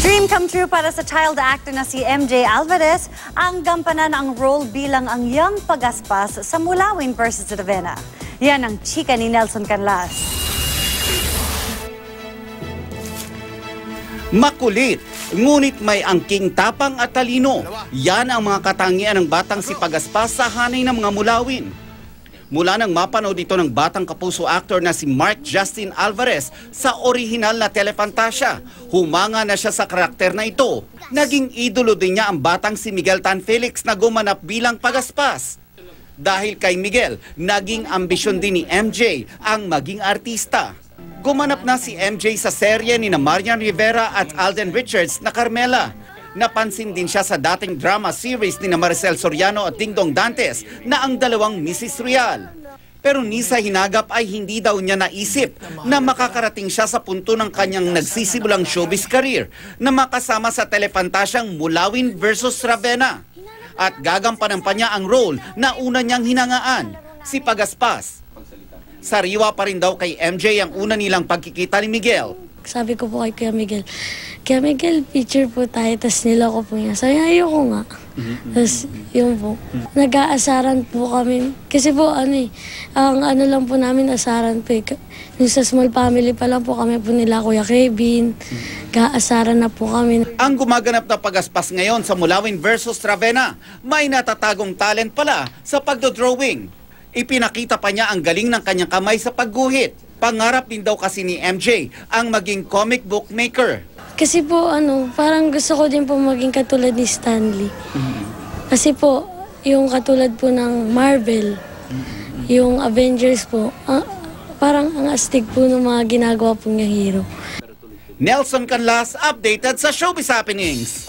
Dream come true para sa child actor na si MJ Alvarez ang gampanan ang role bilang ang young pagaspas sa Mulawin vs. Ravenna. Yan ang chika ni Nelson Canlas. Makulit, ngunit may angking tapang at talino. Yan ang mga katangian ng batang si Pagaspas sa hanay ng mga Mulawin. Mula nang mapanood ito ng batang kapuso actor na si Mark Justin Alvarez sa orihinal na Telefantasia, humanga na siya sa karakter na ito. Naging idolo din niya ang batang si Miguel Tan Felix na gumanap bilang Pagaspas. Dahil kay Miguel, naging ambisyon din ni MJ ang maging artista. Gumanap na si MJ sa serye ni Marian Rivera at Alden Richards na Carmela. Napansin din siya sa dating drama series ni Maricel Soriano at Dingdong Dantes na ang dalawang Mrs. Real. Pero ni sa hinagap ay hindi daw niya naisip na makakarating siya sa punto ng kanyang nagsisimulang showbiz career na makasama sa Telefantasyang Mulawin vs. Ravenna. At gagampanan pa niya ang role na una niyang hinangaan, si Pagaspas. Sariwa pa rin daw kay MJ ang una nilang pagkikita ni Miguel. Sabi ko po kay Kuya Miguel, picture po tayo, tapos niloko po niya. Sabi niya, ayoko nga. Tapos yun po, nag-aasaran po kami. Kasi po, ang ano lang po namin, asaran po. Yung sa small family pa lang po kami po nila, Kuya Kevin. Gaasaran na po kami. Ang gumaganap na Pagaspas ngayon sa Mulawin vs. Ravenna, may natatagong talent pala sa pagdodrawing. Ipinakita pa niya ang galing ng kanyang kamay sa pagguhit. Pangarap din daw kasi ni MJ ang maging comic book maker. Kasi po, parang gusto ko din po maging katulad ni Stanley. Kasi po, yung katulad po ng Marvel, yung Avengers po, parang ang astig po ng mga ginagawa po niya hero. Nelson Canlas, updated sa Showbiz Happenings.